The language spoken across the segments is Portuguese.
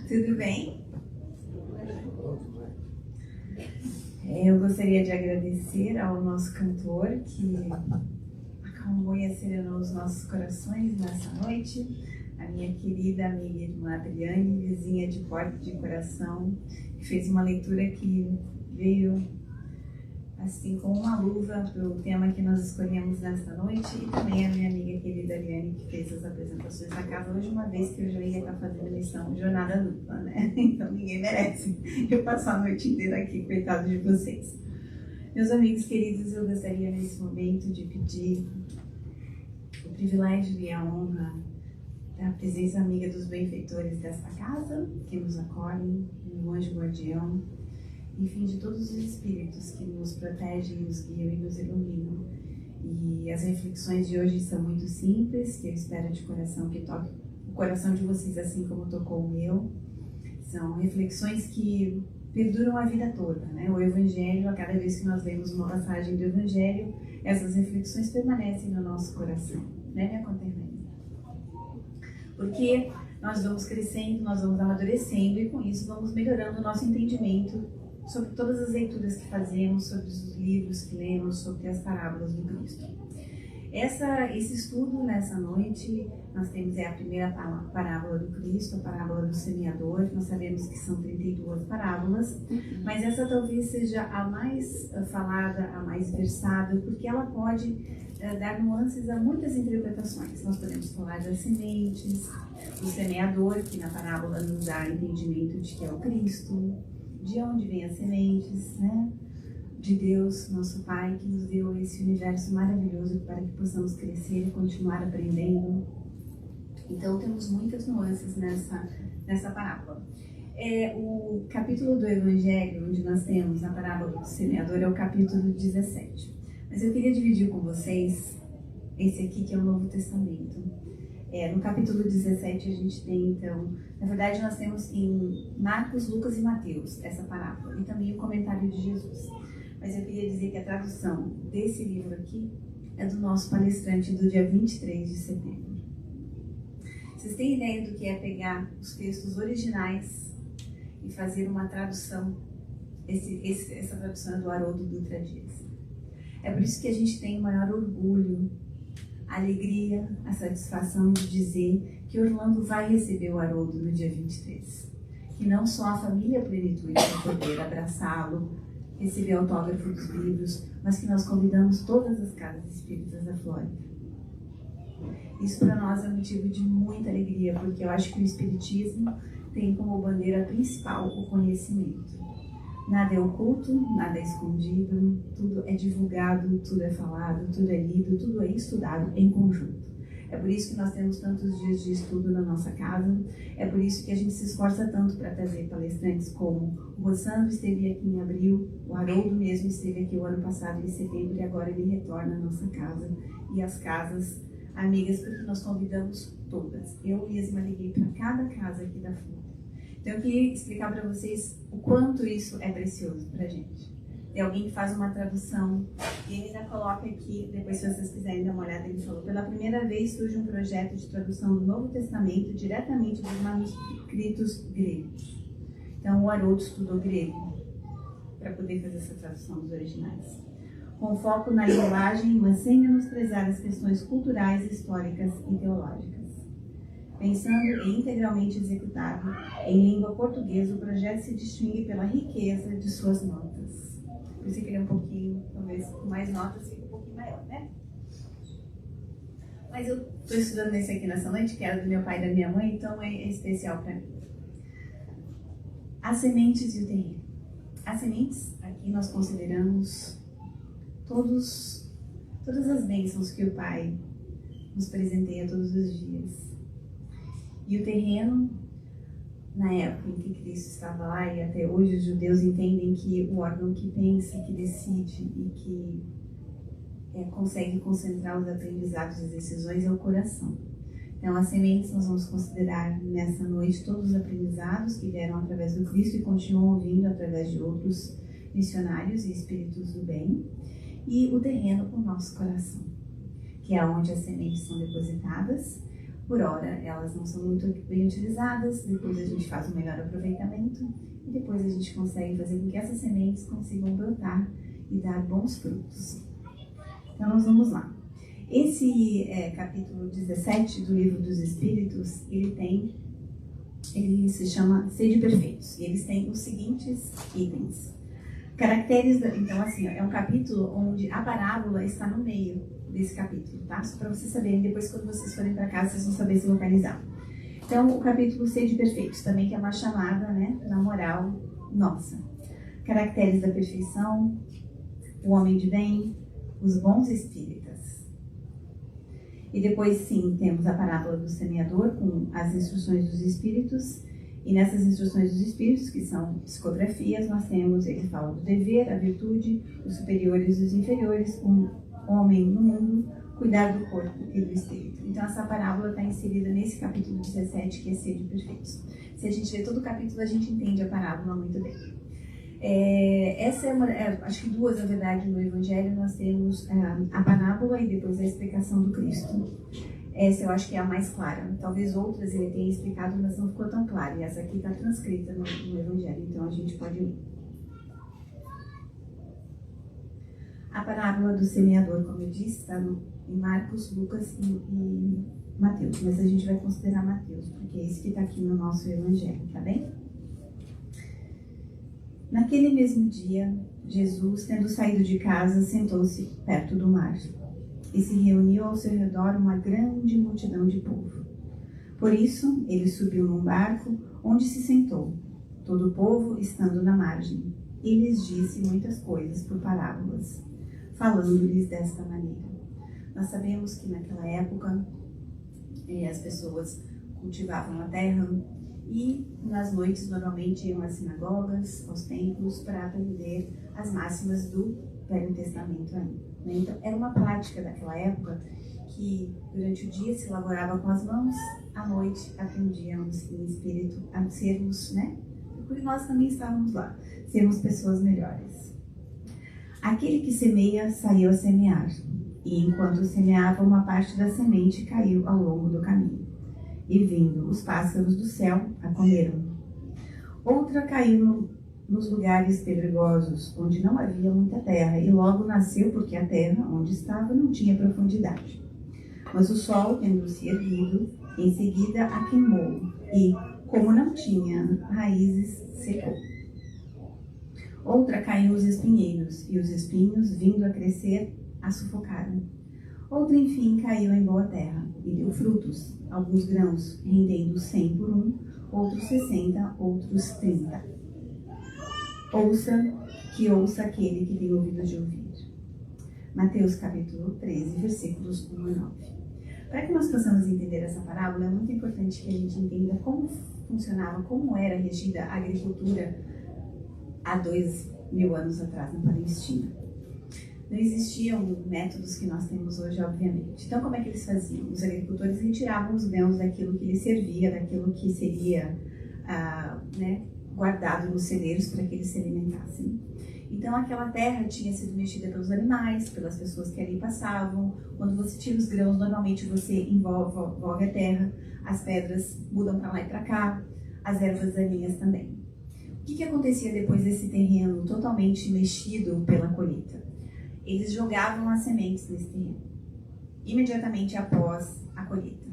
Tudo bem? Eu gostaria de agradecer ao nosso cantor que acalmou e acerenou os nossos corações nessa noite, a minha querida amiga irmã Adriane, vizinha de porta de coração, que fez uma leitura que veio assim como uma luva para o tema que nós escolhemos nesta noite, e também a minha amiga querida Ariane, que fez as apresentações da casa hoje, uma vez que eu já ia estar fazendo missão jornada dupla, né? Então ninguém merece eu passar a noite inteira aqui, coitado de vocês. Meus amigos queridos, eu gostaria nesse momento de pedir o privilégio e a honra da presença amiga dos benfeitores desta casa, que nos acolhem, o anjo guardião, enfim, de todos os espíritos que nos protegem, nos guiam e nos iluminam. E as reflexões de hoje são muito simples, que eu espero de coração que toque o coração de vocês assim como tocou o meu. São reflexões que perduram a vida toda, né? O Evangelho, a cada vez que nós lemos uma passagem do Evangelho, essas reflexões permanecem no nosso coração, né, minha conterrânea? Porque nós vamos crescendo, nós vamos amadurecendo e com isso vamos melhorando o nosso entendimento sobre todas as leituras que fazemos, sobre os livros que lemos, sobre as parábolas do Cristo. Esse estudo nessa noite, nós temos a primeira parábola do Cristo, a parábola do semeador. Nós sabemos que são 32 parábolas, mas essa talvez seja a mais falada, a mais versada, porque ela pode dar nuances a muitas interpretações. Nós podemos falar das sementes, do semeador, que na parábola nos dá entendimento de que é o Cristo, de onde vêm as sementes, né? De Deus, nosso Pai, que nos deu esse universo maravilhoso para que possamos crescer e continuar aprendendo. Então, temos muitas nuances nessa parábola. O capítulo do Evangelho, onde nós temos a parábola do semeador, é o capítulo 17. Mas eu queria dividir com vocês esse aqui, que é o Novo Testamento. No capítulo 17 a gente tem, então, na verdade nós temos em Marcos, Lucas e Mateus essa parábola, e também o comentário de Jesus. Mas eu queria dizer que a tradução desse livro aqui é do nosso palestrante do dia 23 de setembro. Vocês têm ideia do que é pegar os textos originais e fazer uma tradução? Essa tradução é do Haroldo Dutra Dias. É por isso que a gente tem o maior orgulho, a alegria, a satisfação de dizer que Orlando vai receber o Haroldo no dia 23. Que não só a família Plenitude vai poder abraçá-lo, receber autógrafo dos livros, mas que nós convidamos todas as casas espíritas da Flórida. Isso para nós é motivo de muita alegria, porque eu acho que o Espiritismo tem como bandeira principal o conhecimento. Nada é oculto, nada é escondido, tudo é divulgado, tudo é falado, tudo é lido, tudo é estudado em conjunto. É por isso que nós temos tantos dias de estudo na nossa casa, é por isso que a gente se esforça tanto para trazer palestrantes como o Rossandro esteve aqui em abril, o Haroldo mesmo esteve aqui o ano passado em setembro e agora ele retorna à nossa casa e às casas amigas, porque nós convidamos todas. Eu mesma liguei para cada casa aqui da Flórida. Então eu queria explicar para vocês o quanto isso é precioso para a gente. Tem alguém que faz uma tradução e ele ainda coloca aqui, depois se vocês quiserem dar uma olhada, ele falou: pela primeira vez surge um projeto de tradução do Novo Testamento diretamente dos manuscritos gregos. Então o Haroldo estudou grego para poder fazer essa tradução dos originais. Com foco na linguagem, mas sem menosprezar as questões culturais, históricas e teológicas. Pensando e integralmente executado em língua portuguesa, o projeto se distingue pela riqueza de suas notas. Por isso que ele é um pouquinho, talvez com mais notas, fica um pouquinho maior, né? Mas eu estou estudando nesse aqui nessa noite, que era do meu pai e da minha mãe, então é especial para mim. As sementes e o terreno. As sementes, aqui nós consideramos todas as bênçãos que o Pai nos presenteia todos os dias. E o terreno, na época em que Cristo estava lá, e até hoje os judeus entendem que o órgão que pensa, que decide e que consegue concentrar os aprendizados e as decisões é o coração. Então, as sementes nós vamos considerar nessa noite todos os aprendizados que vieram através do Cristo e continuam vindo através de outros missionários e espíritos do bem, e o terreno, o nosso coração, que é onde as sementes são depositadas. Por ora, elas não são muito bem utilizadas, depois a gente faz um melhor aproveitamento e depois a gente consegue fazer com que essas sementes consigam brotar e dar bons frutos. Então, nós vamos lá. Esse capítulo 17 do Livro dos Espíritos, ele se chama Sede Perfeitos, e eles têm os seguintes itens. Caracteres, então assim, é um capítulo onde a parábola está no meio desse capítulo, tá? Só para vocês saberem, depois quando vocês forem para casa, vocês vão saber se localizar. Então, o capítulo Sede Perfeitos, também que é uma chamada, né, na moral nossa. Caracteres da perfeição, o homem de bem, os bons espíritas. E depois, sim, temos a parábola do semeador com as instruções dos espíritos. E nessas instruções dos espíritos, que são psicografias, nós temos, ele fala do dever, a virtude, os superiores e os inferiores, um homem no mundo, cuidar do corpo e do espírito. Então, essa parábola está inserida nesse capítulo 17, que é Sede Perfeitos. Se a gente lê todo o capítulo, a gente entende a parábola muito bem. Essa é acho que duas, na verdade, no Evangelho. Nós temos a parábola e depois a explicação do Cristo. Essa eu acho que é a mais clara. Talvez outras ele tenha explicado, mas não ficou tão claro. E essa aqui está transcrita no Evangelho, então a gente pode ler. A parábola do semeador, como eu disse, está em Marcos, Lucas e Mateus. Mas a gente vai considerar Mateus, porque é esse que está aqui no nosso Evangelho, tá bem? Naquele mesmo dia, Jesus, tendo saído de casa, sentou-se perto do mar. E se reuniu ao seu redor uma grande multidão de povo. Por isso, ele subiu num barco, onde se sentou, todo o povo estando na margem, e lhes disse muitas coisas por parábolas, falando-lhes desta maneira. Nós sabemos que naquela época as pessoas cultivavam a terra e nas noites normalmente iam às sinagogas, aos templos, para aprender as máximas do Velho Testamento ainda. Então, era uma prática daquela época que durante o dia se elaborava com as mãos, à noite aprendíamos em espírito a sermos, né? Porque nós também estávamos lá, sermos pessoas melhores. Aquele que semeia saiu a semear, e enquanto semeava, uma parte da semente caiu ao longo do caminho, e vindo os pássaros do céu a comeram. Outra caiu nos lugares pedregosos, onde não havia muita terra, e logo nasceu, porque a terra onde estava não tinha profundidade. Mas o sol, tendo se erguido, em seguida a queimou, e, como não tinha raízes, secou. Outra caiu nos espinheiros, e os espinhos, vindo a crescer, a sufocaram. Outra, enfim, caiu em boa terra, e deu frutos, alguns grãos, rendendo 100 por um, outros 60, outros 30. Ouça aquele que tem ouvido de ouvir. Mateus capítulo 13, versículos 1 a 9. Para que nós possamos entender essa parábola, é muito importante que a gente entenda como funcionava, como era regida a agricultura há 2000 anos atrás na Palestina. Não existiam métodos que nós temos hoje, obviamente. Então, como é que eles faziam? Os agricultores retiravam os grãos daquilo que lhes servia, daquilo que seria guardado nos celeiros para que eles se alimentassem. Então, aquela terra tinha sido mexida pelos animais, pelas pessoas que ali passavam. Quando você tira os grãos, normalmente você envolve a terra, as pedras mudam para lá e para cá, as ervas daninhas também. O que acontecia depois desse terreno totalmente mexido pela colheita? Eles jogavam as sementes nesse terreno, imediatamente após a colheita.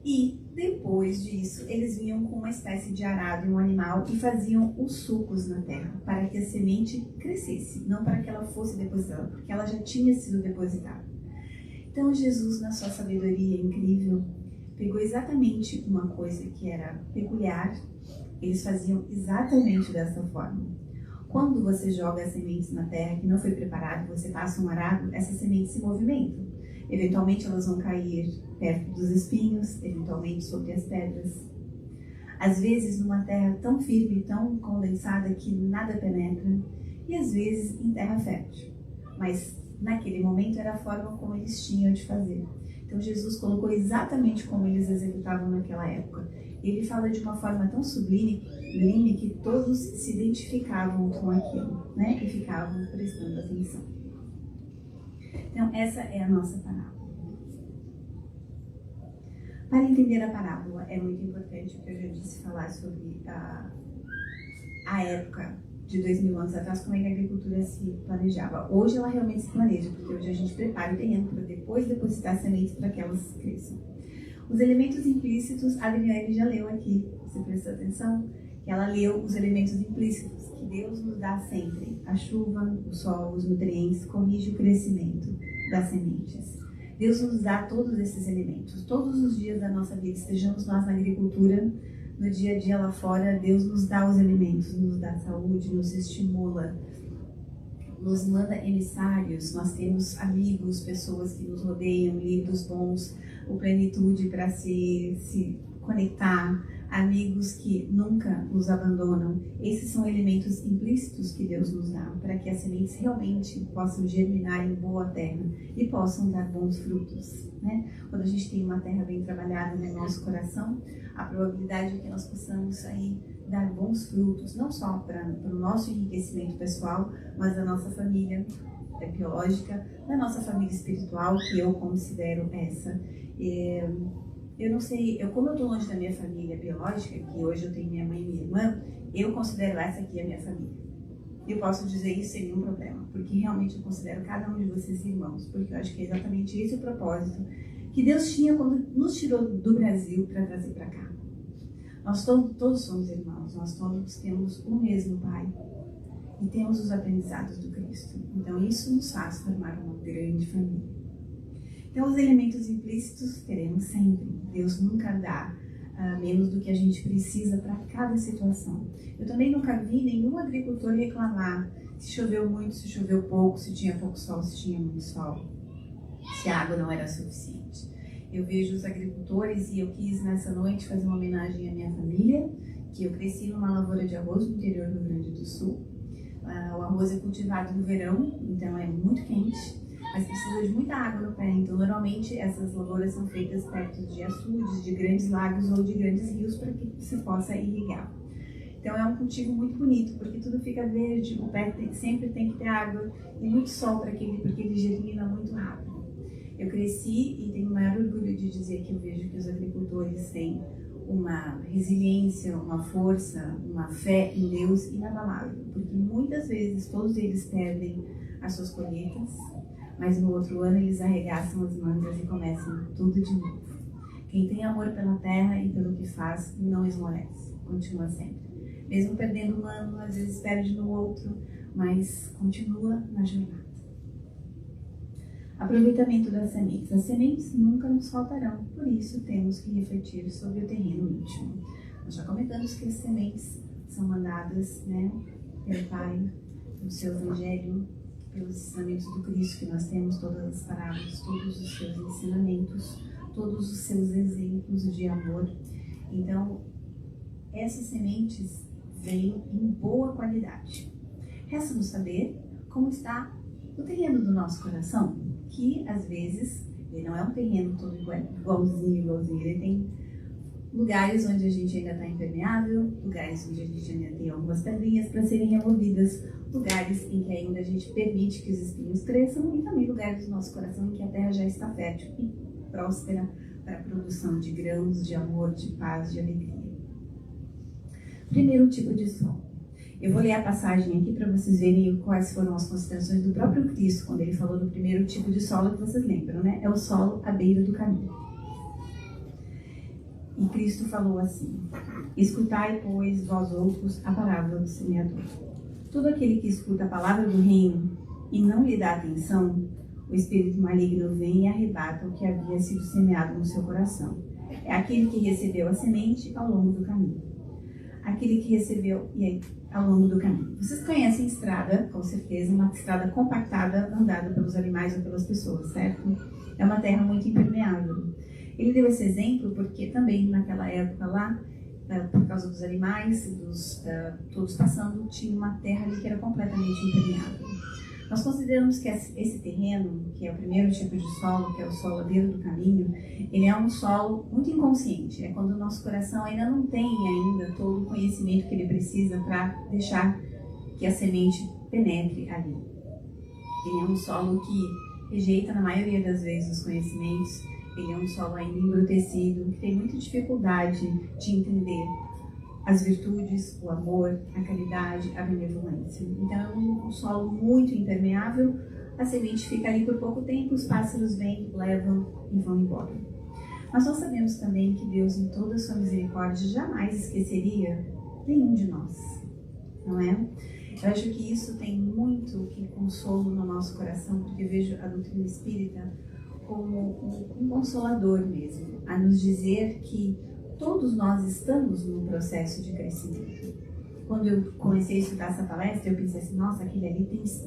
E, depois disso, eles vinham com uma espécie de arado e um animal e faziam os sulcos na terra, para que a semente crescesse, não para que ela fosse depositada, porque ela já tinha sido depositada. Então, Jesus, na sua sabedoria incrível, pegou exatamente uma coisa que era peculiar, eles faziam exatamente dessa forma. Quando você joga as sementes na terra que não foi preparada, você passa um arado, essas sementes se movimentam. Eventualmente elas vão cair perto dos espinhos, eventualmente sobre as pedras. Às vezes numa terra tão firme, tão condensada que nada penetra, e às vezes em terra fértil. Mas naquele momento era a forma como eles tinham de fazer. Então Jesus colocou exatamente como eles executavam naquela época. Ele fala de uma forma tão sublime que todos se identificavam com aquilo, né? E ficavam prestando atenção. Então essa é a nossa parábola. Para entender a parábola é muito importante, o que eu já disse, falar sobre a época de 2000 anos atrás, como é que a agricultura se planejava. Hoje ela realmente se planeja, porque hoje a gente prepara o terreno para depois depositar sementes para que elas cresçam. Os elementos implícitos, a Adriane já leu aqui, você prestou atenção? Que ela leu os elementos implícitos que Deus nos dá sempre. A chuva, o sol, os nutrientes, corrige o crescimento das sementes. Deus nos dá todos esses elementos. Todos os dias da nossa vida, estejamos nós na agricultura, no dia a dia lá fora, Deus nos dá os elementos, nos dá saúde, nos estimula, nos manda emissários. Nós temos amigos, pessoas que nos rodeiam, livros bons, o plenitude para se conectar, amigos que nunca nos abandonam. Esses são elementos implícitos que Deus nos dá para que as sementes realmente possam germinar em boa terra e possam dar bons frutos, né? Quando a gente tem uma terra bem trabalhada no nosso coração, a probabilidade é que nós possamos aí dar bons frutos, não só para o nosso enriquecimento pessoal, mas da nossa família biológica, da nossa família espiritual, que eu considero essa. Eu não sei, como eu estou longe da minha família biológica, que hoje eu tenho minha mãe e minha irmã, eu considero essa aqui a minha família. Eu posso dizer isso sem nenhum problema, porque realmente eu considero cada um de vocês irmãos, porque eu acho que é exatamente esse o propósito que Deus tinha quando nos tirou do Brasil para trazer para cá. Nós todos somos irmãos, nós todos temos o mesmo Pai e temos os aprendizados do Cristo. Então isso nos faz formar uma grande família. Então, os elementos implícitos teremos sempre. Deus nunca dá menos do que a gente precisa para cada situação. Eu também nunca vi nenhum agricultor reclamar se choveu muito, se choveu pouco, se tinha pouco sol, se tinha muito sol, se a água não era suficiente. Eu vejo os agricultores e eu quis nessa noite fazer uma homenagem à minha família, que eu cresci numa lavoura de arroz no interior do Rio Grande do Sul. O arroz é cultivado no verão, então é muito quente, mas precisa de muita água no pé. Então, normalmente, essas lavouras são feitas perto de açudes, de grandes lagos ou de grandes rios para que se possa irrigar. Então, é um cultivo muito bonito, porque tudo fica verde, o pé sempre tem que ter água e muito sol porque ele germina muito rápido. Eu cresci e tenho o maior orgulho de dizer que eu vejo que os agricultores têm uma resiliência, uma força, uma fé em Deus inabalável, porque muitas vezes todos eles perdem as suas colheitas, mas no outro ano eles arregaçam as mangas e começam tudo de novo. Quem tem amor pela terra e pelo que faz, não esmorece, continua sempre. Mesmo perdendo um ano, às vezes perde no outro, mas continua na jornada. Aproveitamento das sementes. As sementes nunca nos faltarão, por isso temos que refletir sobre o terreno íntimo. Nós já comentamos que as sementes são mandadas, né, pelo Pai, pelo seu Evangelho, pelos ensinamentos do Cristo, que nós temos todas as parábolas, todos os seus ensinamentos, todos os seus exemplos de amor. Então, essas sementes vêm em boa qualidade. Resta-nos saber como está o terreno do nosso coração, que às vezes ele não é um terreno todo igualzinho, ele tem lugares onde a gente ainda está impermeável, lugares onde a gente ainda tem algumas pedrinhas para serem removidas, lugares em que ainda a gente permite que os espinhos cresçam e também lugares do nosso coração em que a terra já está fértil e próspera para a produção de grãos, de amor, de paz, de alegria. Primeiro tipo de sol. Eu vou ler a passagem aqui para vocês verem quais foram as considerações do próprio Cristo quando ele falou do primeiro tipo de solo, que vocês lembram, né? É o solo à beira do caminho. E Cristo falou assim: escutai, pois, vós outros, a parábola do semeador. Todo aquele que escuta a palavra do reino e não lhe dá atenção, o espírito maligno vem e arrebata o que havia sido semeado no seu coração. É aquele que recebeu a semente ao longo do caminho. Aquele que recebeu ao longo do caminho. Vocês conhecem estrada, com certeza, uma estrada compactada andada pelos animais ou pelas pessoas, certo? É uma terra muito impermeável. Ele deu esse exemplo porque também naquela época lá, por causa dos animais, todos passando, tinha uma terra ali que era completamente impermeável. Nós consideramos que esse terreno, que é o primeiro tipo de solo, que é o solo à beira do caminho, ele é um solo muito inconsciente. É quando o nosso coração ainda não tem ainda todo o conhecimento que ele precisa para deixar que a semente penetre ali. Ele é um solo que rejeita, na maioria das vezes, os conhecimentos. Ele é um solo ainda embrutecido, que tem muita dificuldade de entender as virtudes, o amor, a caridade, a benevolência. Então é um solo muito impermeável, a semente fica ali por pouco tempo, os pássaros vêm, levam e vão embora. Mas nós sabemos também que Deus, em toda a sua misericórdia, jamais esqueceria nenhum de nós, não é? Eu acho que isso tem muito que consolo no nosso coração, porque eu vejo a doutrina espírita como um consolador mesmo, a nos dizer que todos nós estamos num processo de crescimento. Quando eu comecei a estudar essa palestra, eu pensei assim, nossa, aquele ali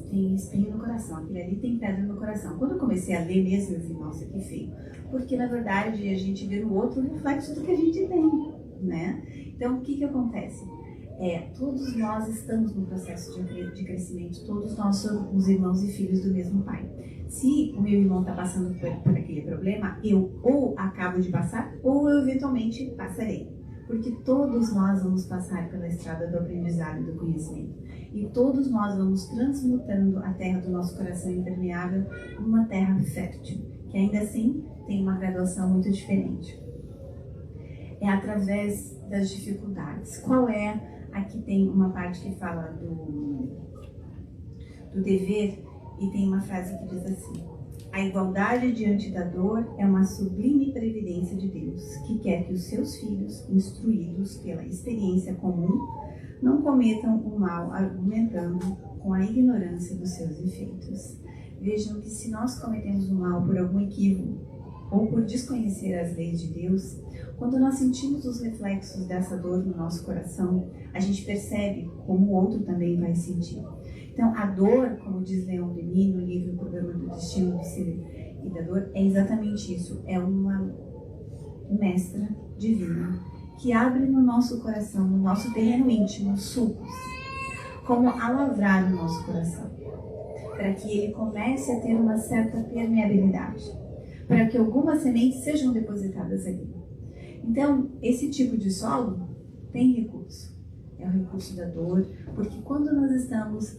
tem espinho no coração, aquele ali tem pedra no coração. Quando eu comecei a ler mesmo, eu vi, nossa, que feio. Porque, na verdade, a gente vê no outro o reflexo do que a gente tem, né? Então, o que acontece? Todos nós estamos no processo de crescimento, todos nós somos os irmãos e filhos do mesmo pai. Se o meu irmão está passando por aquele problema, eu ou acabo de passar, ou eu eventualmente passarei. Porque todos nós vamos passar pela estrada do aprendizado e do conhecimento. E todos nós vamos transmutando a terra do nosso coração impermeável numa terra fértil, que ainda assim tem uma graduação muito diferente. É através das dificuldades. Qual é? Aqui tem uma parte que fala do dever e tem uma frase que diz assim: a igualdade diante da dor é uma sublime previdência de Deus, que quer que os seus filhos, instruídos pela experiência comum, não cometam o mal argumentando com a ignorância dos seus efeitos. Vejam que se nós cometemos o mal por algum equívoco ou por desconhecer as leis de Deus, quando nós sentimos os reflexos dessa dor no nosso coração, a gente percebe como o outro também vai sentir. Então, a dor, como diz Leon Denis no livro O Problema do Destino do Ser e da Dor, é exatamente isso. É uma mestra divina que abre no nosso coração, no nosso terreno íntimo, sulcos, como alavrar o nosso coração, para que ele comece a ter uma certa permeabilidade, para que algumas sementes sejam depositadas ali. Então, esse tipo de solo tem recurso. É o recurso da dor, porque quando nós estamos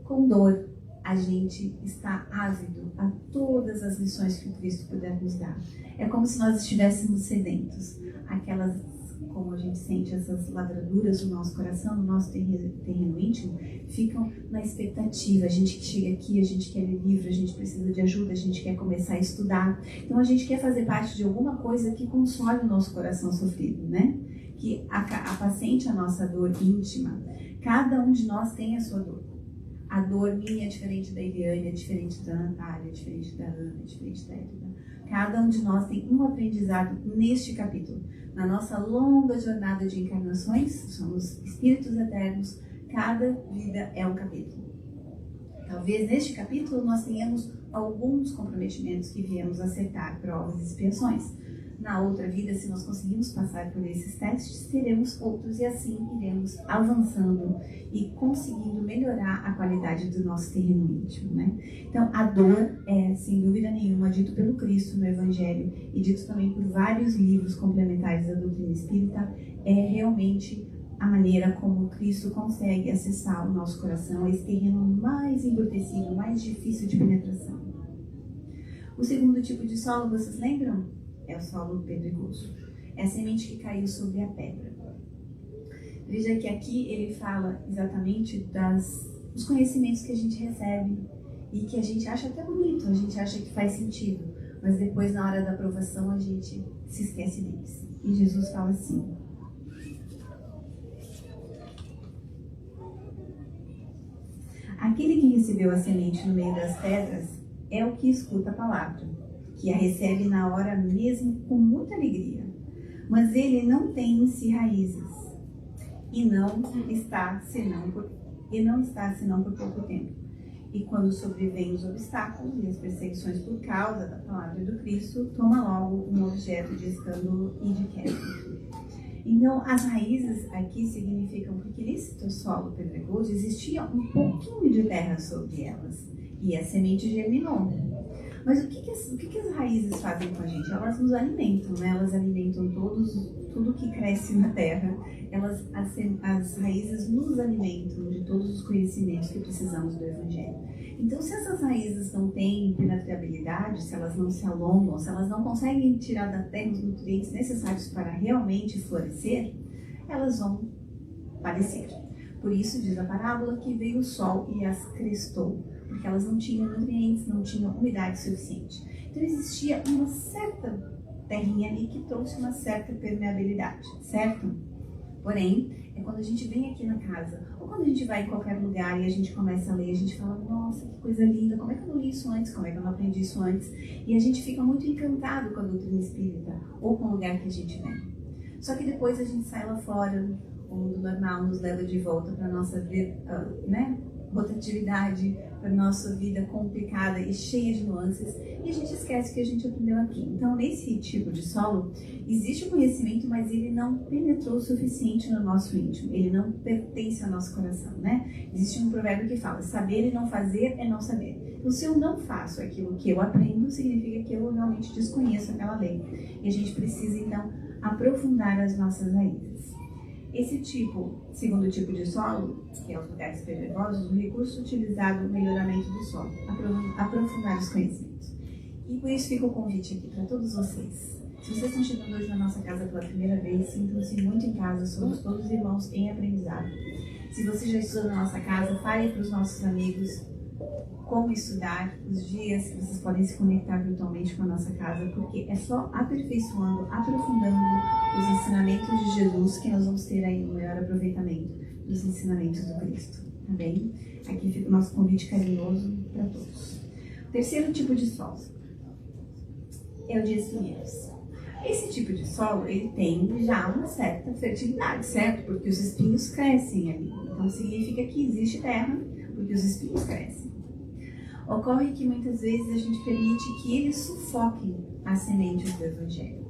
com dor, a gente está ávido a todas as lições que o Cristo puder nos dar. É como se nós estivéssemos sedentos. Aquelas, como a gente sente essas ladraduras no nosso coração, no nosso terreno íntimo, ficam na expectativa. A gente que chega aqui, a gente quer ler livro, a gente precisa de ajuda, a gente quer começar a estudar. Então a gente quer fazer parte de alguma coisa que console o nosso coração sofrido, né? Que apacente a nossa dor íntima. Cada um de nós tem a sua dor. A dor minha é diferente da Eliane, é diferente da Natália, é diferente da Ana, é diferente da Edna. Cada um de nós tem um aprendizado neste capítulo. Na nossa longa jornada de encarnações, somos espíritos eternos, cada vida é um capítulo. Talvez neste capítulo nós tenhamos alguns comprometimentos que viemos acertar, provas e expiações. Na outra vida, se nós conseguirmos passar por esses testes, teremos outros e assim iremos avançando e conseguindo melhorar a qualidade do nosso terreno íntimo, né? Então, a dor é, sem dúvida nenhuma, dito pelo Cristo no Evangelho e dito também por vários livros complementares da doutrina espírita, é realmente a maneira como Cristo consegue acessar o nosso coração, esse terreno mais embrutecido, mais difícil de penetração. O segundo tipo de solo, vocês lembram? É o solo pedregoso. É a semente que caiu sobre a pedra. Veja que aqui ele fala exatamente dos conhecimentos que a gente recebe e que a gente acha até bonito, a gente acha que faz sentido, mas depois na hora da aprovação a gente se esquece deles. E Jesus fala assim: aquele que recebeu a semente no meio das pedras é o que escuta a palavra, que a recebe na hora mesmo com muita alegria, mas ele não tem em si raízes e não está senão por pouco tempo. E quando sobrevêm os obstáculos e as perseguições por causa da palavra do Cristo, toma logo um objeto de escândalo e de queda. Então, as raízes aqui significam porque nesse solo pedregoso existia um pouquinho de terra sobre elas e a semente germinou. Mas o que as raízes fazem com a gente? Elas nos alimentam, né? Elas alimentam tudo que cresce na terra. As raízes nos alimentam de todos os conhecimentos que precisamos do Evangelho. Então, se essas raízes não têm penetrabilidade, se elas não se alongam, se elas não conseguem tirar da terra os nutrientes necessários para realmente florescer, elas vão padecer. Por isso, diz a parábola que veio o sol e as crestou, porque elas não tinham nutrientes, não tinham umidade suficiente. Então, existia uma certa terrinha ali que trouxe uma certa permeabilidade, certo? Porém, é quando a gente vem aqui na casa, ou quando a gente vai em qualquer lugar e a gente começa a ler, a gente fala, nossa, que coisa linda, como é que eu não li isso antes, como é que eu não aprendi isso antes? E a gente fica muito encantado com a doutrina espírita, ou com o lugar que a gente vem. Só que depois a gente sai lá fora, o mundo normal nos leva de volta para a nossa vida, rotatividade, para a nossa vida complicada e cheia de nuances, e a gente esquece o que a gente aprendeu aqui. Então, nesse tipo de solo, existe o conhecimento, mas ele não penetrou o suficiente no nosso íntimo, ele não pertence ao nosso coração, né? Existe um provérbio que fala, saber e não fazer é não saber. Então, se eu não faço aquilo que eu aprendo, significa que eu realmente desconheço aquela lei. E a gente precisa, então, aprofundar as nossas raízes. Esse segundo tipo de solo, que é os lugares pedregosos, o recurso utilizado no melhoramento do solo, aprofundar os conhecimentos. E por isso fica o convite aqui para todos vocês. Se vocês estão chegando hoje na nossa casa pela primeira vez, sintam-se muito em casa, somos todos irmãos em aprendizado. Se você já estudou na nossa casa, fale para os nossos amigos como estudar, os dias que vocês podem se conectar virtualmente com a nossa casa, porque é só aperfeiçoando, aprofundando os ensinamentos de Jesus que nós vamos ter aí um melhor aproveitamento dos ensinamentos do Cristo, tá bem? Aqui fica o nosso convite carinhoso para todos. O terceiro tipo de solo é o de espinheiros. Esse tipo de solo, ele tem já uma certa fertilidade, certo? Porque os espinhos crescem ali. Então significa que existe terra, porque os espinhos crescem. Ocorre que muitas vezes a gente permite que eles sufoquem as sementes do Evangelho.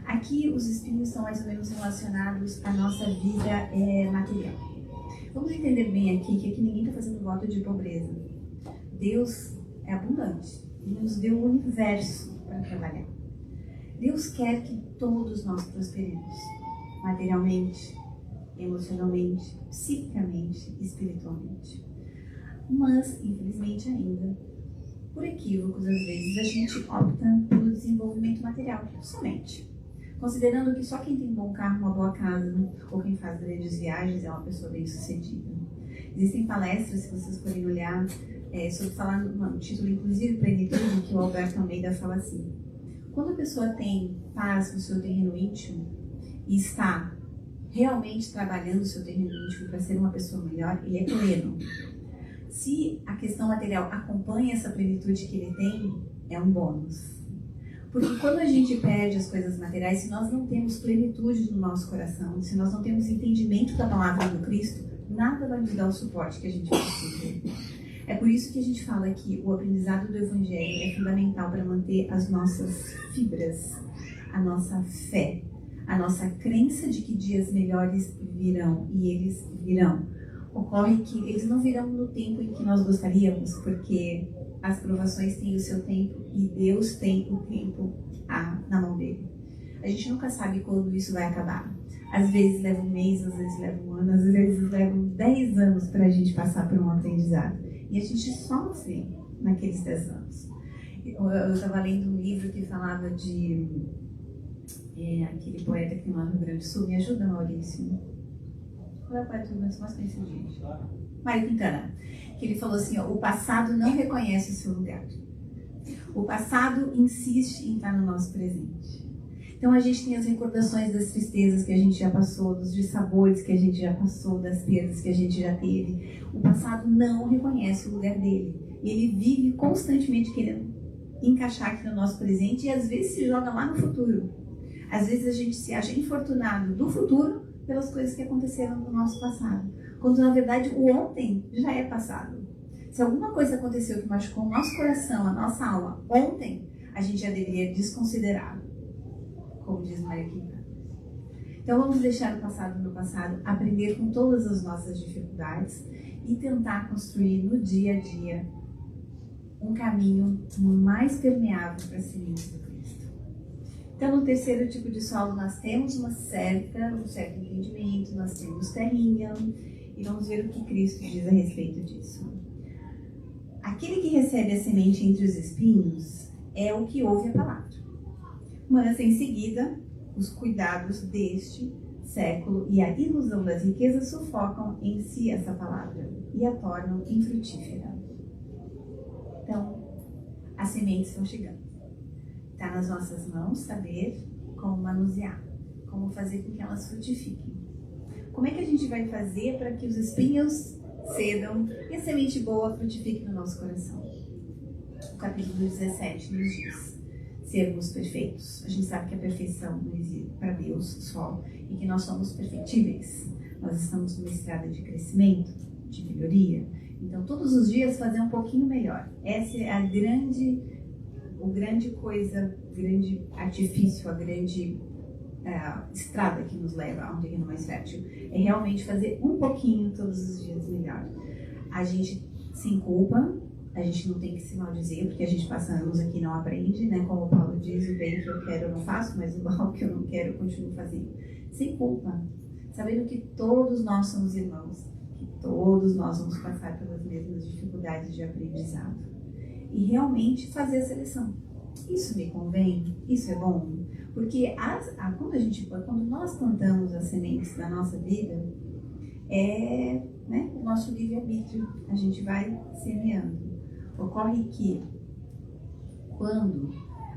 Aqui os espinhos estão mais ou menos relacionados à nossa vida material. Vamos entender bem aqui que aqui ninguém está fazendo voto de pobreza. Deus é abundante. Ele nos deu o universo para trabalhar. Deus quer que todos nós prosperemos, materialmente, emocionalmente, psicicamente, espiritualmente. Mas, infelizmente ainda, por equívocos, às vezes, a gente opta pelo desenvolvimento material, somente. Considerando que só quem tem um bom carro, uma boa casa, ou quem faz grandes viagens é uma pessoa bem-sucedida. Existem palestras, se vocês forem olhar, sobre falar no título, inclusive, plenitude, que o Alberto Almeida fala assim. Quando a pessoa tem paz no seu terreno íntimo e está realmente trabalhando o seu terreno íntimo para ser uma pessoa melhor, ele é pleno. Se a questão material acompanha essa plenitude que ele tem, é um bônus. Porque quando a gente perde as coisas materiais, se nós não temos plenitude no nosso coração, se nós não temos entendimento da palavra do Cristo, nada vai nos dar o suporte que a gente precisa. É por isso que a gente fala que o aprendizado do Evangelho é fundamental para manter as nossas fibras, a nossa fé, a nossa crença de que dias melhores virão, e eles virão. Ocorre que eles não virão no tempo em que nós gostaríamos, porque as provações têm o seu tempo e Deus tem o tempo na mão dele. A gente nunca sabe quando isso vai acabar. Às vezes leva um mês, às vezes leva um ano, às vezes leva 10 anos para a gente passar por um aprendizado. E a gente sofre naqueles 10 anos. Eu estava lendo um livro que falava de aquele poeta que tem lá no Rio Grande do Sul. Me ajuda, Maurício? Qual é o poeta do Rio Grande do Sul mais conhecido, gente? Mário Quintana. Que ele falou assim, ó, o passado não reconhece o seu lugar. O passado insiste em estar no nosso presente. Então a gente tem as recordações das tristezas que a gente já passou, dos dissabores que a gente já passou, das perdas que a gente já teve. O passado não reconhece o lugar dele. E ele vive constantemente querendo encaixar aqui no nosso presente e às vezes se joga lá no futuro. Às vezes a gente se acha infortunado do futuro pelas coisas que aconteceram no nosso passado. Quando na verdade o ontem já é passado. Se alguma coisa aconteceu que machucou o nosso coração, a nossa alma, ontem, a gente já deveria desconsiderar, como diz Maria Quintana. Então vamos deixar o passado no passado, aprender com todas as nossas dificuldades e tentar construir no dia a dia um caminho mais permeável para a semente do Cristo. Então, no terceiro tipo de solo, nós temos um certo entendimento, nós temos terrinha, e vamos ver o que Cristo diz a respeito disso. Aquele que recebe a semente entre os espinhos é o que ouve a palavra, mas em seguida os cuidados deste século e a ilusão das riquezas sufocam em si essa palavra e a tornam infrutífera. Então, as sementes estão chegando. Está nas nossas mãos saber como manusear, como fazer com que elas frutifiquem. Como é que a gente vai fazer para que os espinhos cedam e a semente boa frutifique no nosso coração? O capítulo 17 nos diz: sermos perfeitos. A gente sabe que a perfeição não existe para Deus só e que nós somos perfectíveis. Nós estamos numa estrada de crescimento, de melhoria. Então, todos os dias fazer um pouquinho melhor. Essa é a grande artifício, a grande estrada que nos leva a um terreno mais fértil. É realmente fazer um pouquinho todos os dias melhor. A gente sem culpa, a gente não tem que se maldizer, porque a gente passa anos aqui e não aprende, né? Como o Paulo diz, o bem que eu quero eu não faço, mas o mal que eu não quero eu continuo fazendo. Sem culpa, sabendo que todos nós somos irmãos, que todos nós vamos passar pelas mesmas dificuldades de aprendizado. E realmente fazer a seleção. Isso me convém? Isso é bom? Porque quando nós plantamos as sementes da nossa vida, o nosso livre-arbítrio, a gente vai semeando. Ocorre que quando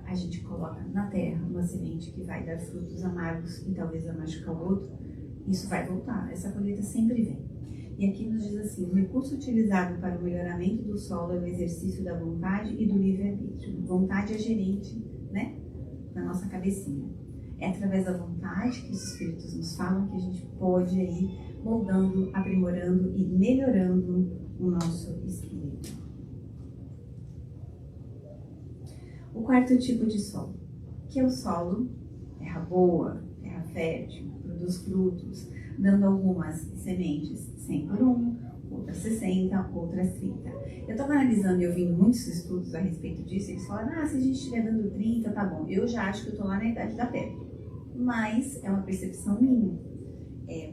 a gente coloca na terra uma semente que vai dar frutos amargos e talvez vai machucar o outro, isso vai voltar, essa colheita sempre vem. E aqui nos diz assim: o recurso utilizado para o melhoramento do solo é o exercício da vontade e do livre-arbítrio. Vontade é gerente, né, na nossa cabecinha. É através da vontade que os Espíritos nos falam que a gente pode ir moldando, aprimorando e melhorando o nosso espírito. O quarto tipo de solo, que é o solo, terra boa, terra fértil, produz frutos, dando algumas sementes 100 por 1, outras 60, outras 30. Eu estava analisando e ouvindo muitos estudos a respeito disso, e eles falam: se a gente estiver dando 30, tá bom. Eu já acho que eu estou lá na idade da pedra. Mas é uma percepção minha,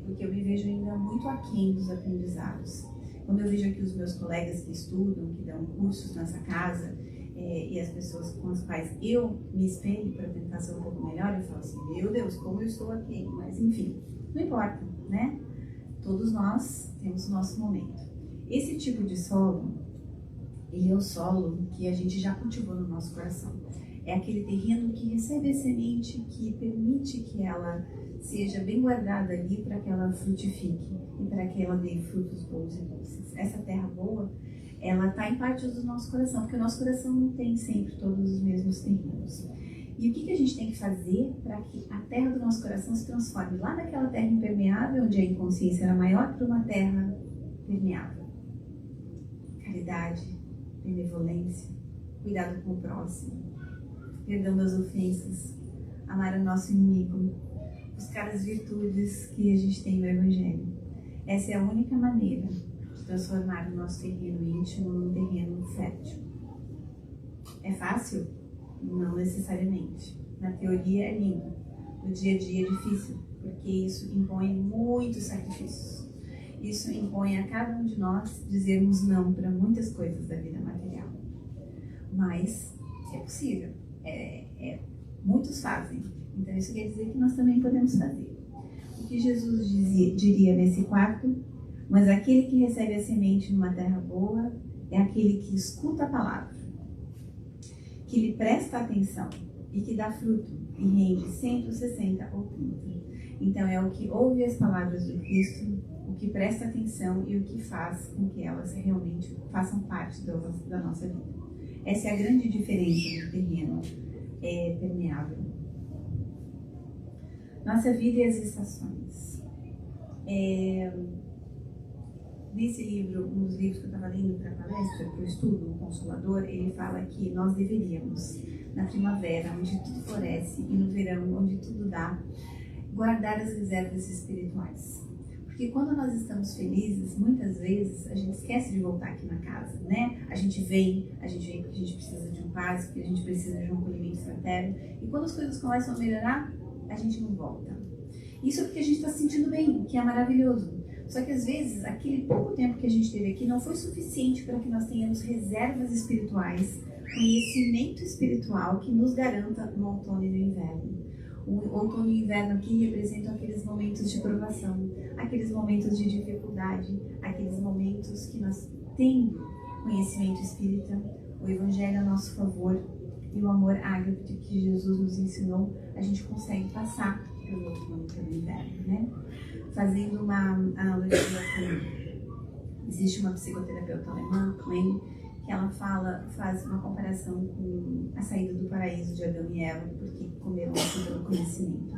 porque eu me vejo ainda muito aquém dos aprendizados. Quando eu vejo aqui os meus colegas que estudam, que dão cursos nessa casa, e as pessoas com as quais eu me espelho para tentar ser um pouco melhor, eu falo assim: meu Deus, como eu estou aqui. Mas enfim, não importa, né? Todos nós temos o nosso momento. Esse tipo de solo, ele é o solo que a gente já cultivou no nosso coração. É aquele terreno que recebe a semente, que permite que ela seja bem guardada ali para que ela frutifique e para que ela dê frutos bons e doces. Essa terra boa, ela está em partes do nosso coração, porque o nosso coração não tem sempre todos os mesmos terrenos. E o que a gente tem que fazer para que a terra do nosso coração se transforme lá daquela terra impermeável, onde a inconsciência era maior, para uma terra permeável? Caridade, benevolência, cuidado com o próximo, perdão das ofensas, amar o nosso inimigo, buscar as virtudes que a gente tem no Evangelho. Essa é a única maneira de transformar o nosso terreno íntimo num terreno fértil. É fácil? Não necessariamente. Na teoria é lindo, no dia a dia é difícil, porque isso impõe muitos sacrifícios. Isso impõe a cada um de nós dizermos não para muitas coisas da vida material. Mas é possível. Muitos fazem. Então isso quer dizer que nós também podemos fazer. O que Jesus diria nesse quarto: mas aquele que recebe a semente numa terra boa é aquele que escuta a palavra, que lhe presta atenção e que dá fruto e rende 160 ou 30. Então é o que ouve as palavras do Cristo, o que presta atenção e o que faz com que elas realmente façam parte da nossa vida. Essa é a grande diferença do terreno permeável. Nossa vida e as estações. Nesse livro, um dos livros que eu estava lendo para a palestra, para o estudo, o Consolador, ele fala que nós deveríamos, na primavera, onde tudo floresce, e no verão, onde tudo dá, guardar as reservas espirituais. Porque quando nós estamos felizes, muitas vezes a gente esquece de voltar aqui na casa, né? A gente vem porque a gente precisa de um paz, porque a gente precisa de um acolhimento fraterno. E quando as coisas começam a melhorar, a gente não volta. Isso é porque a gente está se sentindo bem, que é maravilhoso. Só que às vezes, aquele pouco tempo que a gente teve aqui não foi suficiente para que nós tenhamos reservas espirituais, conhecimento espiritual que nos garanta no outono e no inverno. O outono e o inverno aqui representam aqueles momentos de provação, aqueles momentos de dificuldade, aqueles momentos que nós, tendo conhecimento espírita, o Evangelho a nosso favor e o amor ágape que Jesus nos ensinou, a gente consegue passar pelo outono e pelo inverno, né? Fazendo uma analogia com... Existe uma psicoterapeuta alemã, que ela faz uma comparação com a saída do paraíso de Adão e Eva, porque comeram pelo conhecimento.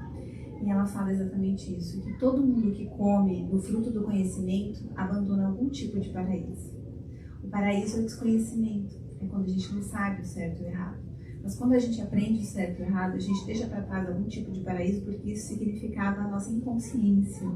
E ela fala exatamente isso, que todo mundo que come do fruto do conhecimento abandona algum tipo de paraíso. O paraíso é o desconhecimento, é quando a gente não sabe o certo e o errado. Mas quando a gente aprende o certo e o errado, a gente deixa para trás algum tipo de paraíso, porque isso significava a nossa inconsciência.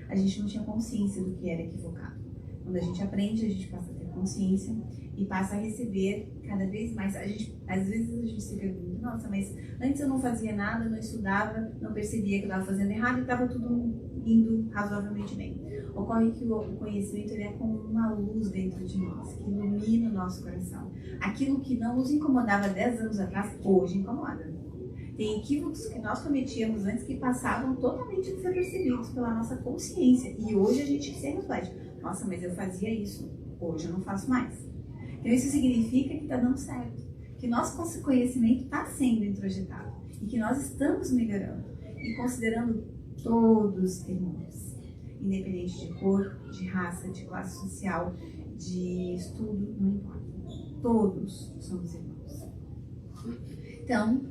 A gente não tinha consciência do que era equivocado. Quando a gente aprende, a gente passa a ter consciência e passa a receber cada vez mais. Às vezes a gente se pergunta, nossa, mas antes eu não fazia nada, não estudava, não percebia que eu estava fazendo errado e estava tudo indo razoavelmente bem. Ocorre que o conhecimento ele é como uma luz dentro de nós, que ilumina o nosso coração. Aquilo que não nos incomodava 10 anos atrás, hoje incomoda. Tem equívocos que nós cometíamos antes que passavam totalmente desapercebidos pela nossa consciência. E hoje a gente se reflete. Nossa, mas eu fazia isso, hoje eu não faço mais. Então isso significa que está dando certo. Que nosso conhecimento está sendo introjetado. E que nós estamos melhorando. E considerando todos irmãos. Independente de cor, de raça, de classe social, de estudo, não importa. Todos somos irmãos. Então,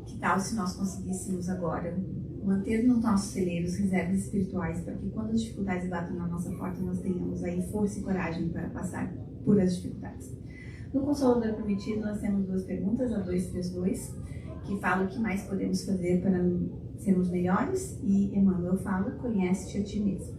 que tal se nós conseguíssemos agora manter nos nossos celeiros reservas espirituais para que quando as dificuldades batam na nossa porta, nós tenhamos aí força e coragem para passar por as dificuldades. No Consolador Prometido, nós temos 2 perguntas, a 232, que fala o que mais podemos fazer para sermos melhores, e Emmanuel fala, conhece-te a ti mesmo.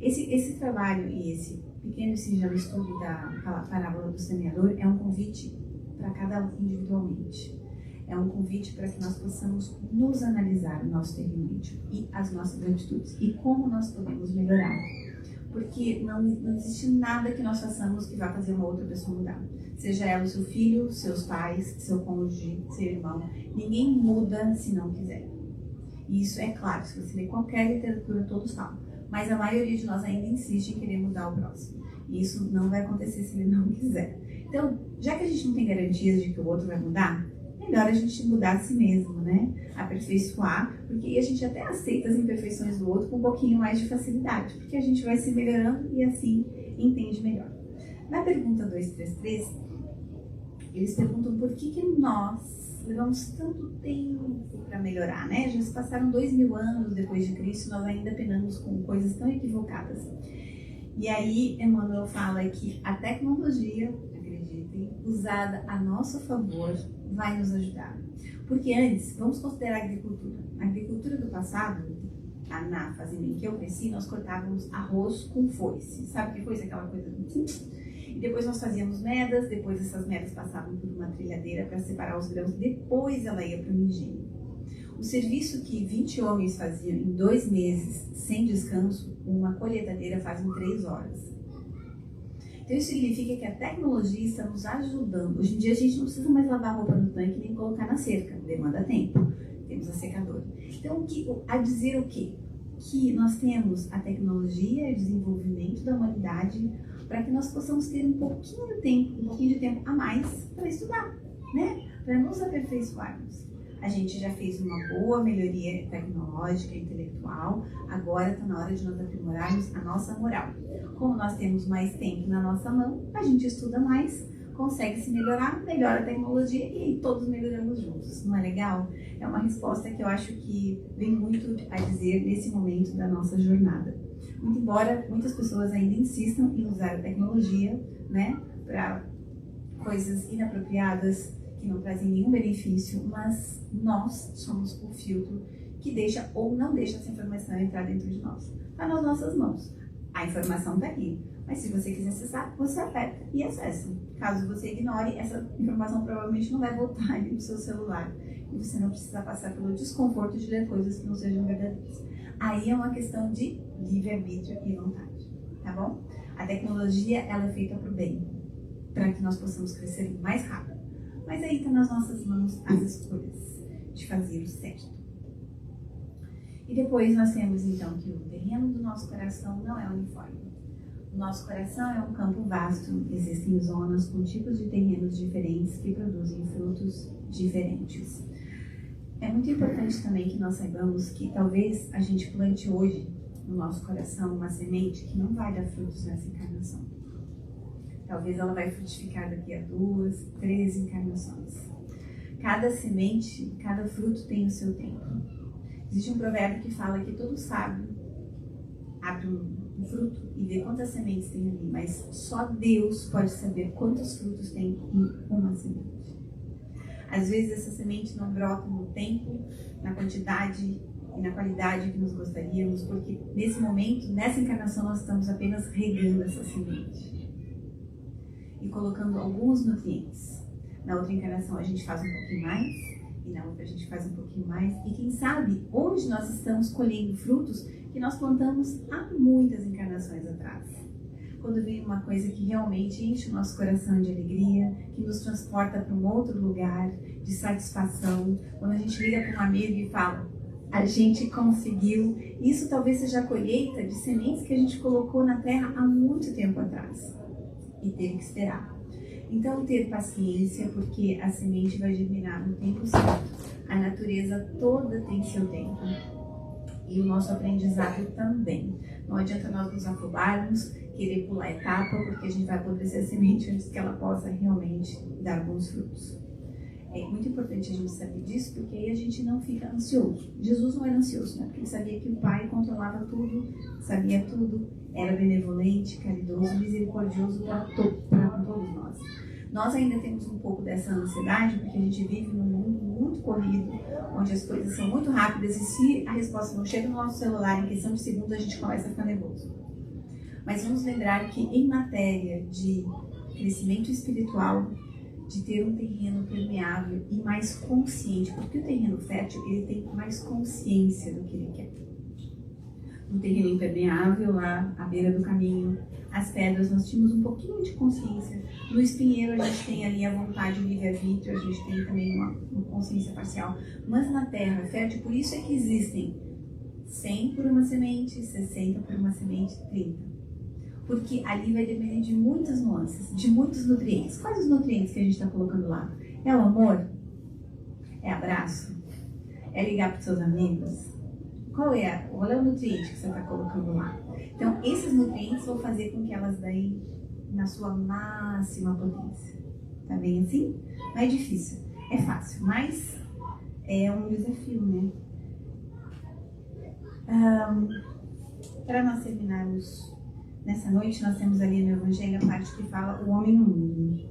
Esse trabalho e esse pequeno e singelo estudo da parábola do semeador é um convite para cada um individualmente. É um convite para que nós possamos nos analisar o nosso terreno íntimo e as nossas atitudes e como nós podemos melhorar. Porque não existe nada que nós façamos que vá fazer uma outra pessoa mudar. Seja ela o seu filho, seus pais, seu cônjuge, seu irmão. Ninguém muda se não quiser. E isso é claro, se você ler qualquer literatura, todos falam. Mas a maioria de nós ainda insiste em querer mudar o próximo. E isso não vai acontecer se ele não quiser. Então, já que a gente não tem garantias de que o outro vai mudar, melhor a gente mudar a si mesmo, né? Aperfeiçoar, porque aí a gente até aceita as imperfeições do outro com um pouquinho mais de facilidade, porque a gente vai se melhorando e assim entende melhor. Na pergunta 233, eles perguntam por que nós levamos tanto tempo para melhorar, né? Já se passaram 2000 anos depois de Cristo e nós ainda penamos com coisas tão equivocadas. E aí Emmanuel fala que a tecnologia, acreditem, usada a nosso favor, vai nos ajudar. Porque antes, vamos considerar a agricultura. A agricultura do passado, na fazenda em que eu cresci, nós cortávamos arroz com foice. Sabe que foice? Aquela coisa... E depois nós fazíamos medas, depois essas medas passavam por uma trilhadeira para separar os grãos, depois ela ia para o engenho. O serviço que 20 homens faziam em 2 meses, sem descanso, uma colheitadeira faz em 3 horas. Então isso significa que a tecnologia está nos ajudando. Hoje em dia a gente não precisa mais lavar roupa no tanque nem colocar na cerca, demanda tempo. Temos a secadora. Então, a dizer o quê? Que nós temos a tecnologia e o desenvolvimento da humanidade para que nós possamos ter um pouquinho de tempo a mais para estudar, né? Para nos aperfeiçoarmos. A gente já fez uma boa melhoria tecnológica e intelectual, agora está na hora de nós aprimorarmos a nossa moral. Como nós temos mais tempo na nossa mão, a gente estuda mais, consegue se melhorar, melhora a tecnologia e aí todos melhoramos juntos. Não é legal? É uma resposta que eu acho que vem muito a dizer nesse momento da nossa jornada. Muito embora muitas pessoas ainda insistam em usar a tecnologia, né, para coisas inapropriadas, que não trazem nenhum benefício, mas nós somos o filtro que deixa ou não deixa essa informação entrar dentro de nós. Está nas nossas mãos. A informação está aqui. Mas se você quiser acessar, você aperta e acessa. Caso você ignore, essa informação provavelmente não vai voltar ali no seu celular. E você não precisa passar pelo desconforto de ler coisas que não sejam verdadeiras. Aí é uma questão de livre-arbítrio e vontade, tá bom? A tecnologia, ela é feita para o bem, para que nós possamos crescer mais rápido. Mas aí está nas nossas mãos as escolhas de fazer o certo. E depois nós temos então que o terreno do nosso coração não é uniforme. O nosso coração é um campo vasto, existem zonas com tipos de terrenos diferentes que produzem frutos diferentes. É muito importante também que nós saibamos que talvez a gente plante hoje no nosso coração uma semente que não vai dar frutos nessa encarnação. Talvez ela vai frutificar daqui a 2, 3 encarnações. Cada semente, cada fruto tem o seu tempo. Existe um provérbio que fala que todo sábio abre um fruto e vê quantas sementes tem ali, mas só Deus pode saber quantos frutos tem em uma semente. Às vezes essa semente não brota no tempo, na quantidade e na qualidade que nós gostaríamos, porque nesse momento, nessa encarnação, nós estamos apenas regando essa semente e colocando alguns nutrientes. Na outra encarnação a gente faz um pouquinho mais, e na outra a gente faz um pouquinho mais, e quem sabe hoje nós estamos colhendo frutos que nós plantamos há muitas encarnações atrás. Quando vem uma coisa que realmente enche o nosso coração de alegria, que nos transporta para um outro lugar de satisfação, quando a gente liga para um amigo e fala, a gente conseguiu, isso talvez seja a colheita de sementes que a gente colocou na terra há muito tempo atrás e teve que esperar. Então, ter paciência, porque a semente vai germinar no tempo certo. A natureza toda tem seu tempo. E o nosso aprendizado também. Não adianta nós nos afobarmos, querer pular etapa, porque a gente vai apodrecer a semente antes que ela possa realmente dar bons frutos. É muito importante a gente saber disso, porque aí a gente não fica ansioso. Jesus não era ansioso, né? Porque ele sabia que o Pai controlava tudo, sabia tudo, era benevolente, caridoso, misericordioso para todos nós. Nós ainda temos um pouco dessa ansiedade, porque a gente vive num mundo muito corrido, onde as coisas são muito rápidas e se a resposta não chega no nosso celular em questão de segundos, a gente começa a ficar nervoso. Mas vamos lembrar que em matéria de crescimento espiritual, de ter um terreno permeável e mais consciente, porque o terreno fértil ele tem mais consciência do que ele quer. Um terreno impermeável lá à beira do caminho, as pedras nós tínhamos um pouquinho de consciência. No espinheiro a gente tem ali a vontade, o livre-arbítrio, a gente tem também uma consciência parcial. Mas na terra fértil, por isso é que existem 100 por uma semente, 60 por uma semente, 30. Porque ali vai depender de muitas nuances, de muitos nutrientes. Quais os nutrientes que a gente está colocando lá? É o amor? É abraço? É ligar para os seus amigos? Qual é o nutriente que você está colocando lá? Então, esses nutrientes vão fazer com que elas deem na sua máxima potência. Tá bem assim? Não é difícil, é fácil, mas é um desafio, né? Para nós terminarmos nessa noite, nós temos ali no Evangelho a parte que fala o homem no mundo.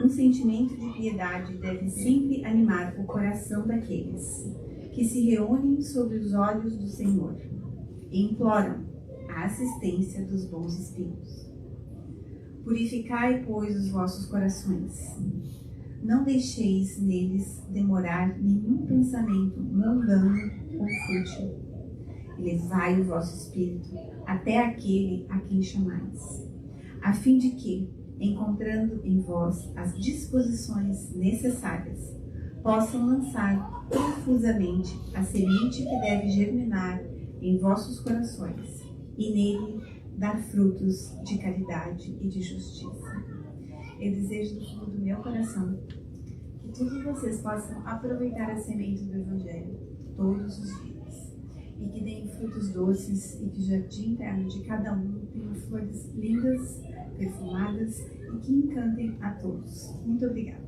Um sentimento de piedade deve sempre animar o coração daqueles que se reúnem sob os olhos do Senhor e imploram a assistência dos bons espíritos. Purificai, pois, os vossos corações. Não deixeis neles demorar nenhum pensamento mundano ou fútil. Elevai o vosso espírito até aquele a quem chamais, a fim de que, encontrando em vós as disposições necessárias, possam lançar profusamente a semente que deve germinar em vossos corações e nele dar frutos de caridade e de justiça. Eu desejo do fundo do meu coração que todos vocês possam aproveitar as sementes do Evangelho todos os dias e que deem frutos doces e que o jardim interno de cada um tenha flores lindas, perfumadas e que encantem a todos. Muito obrigada.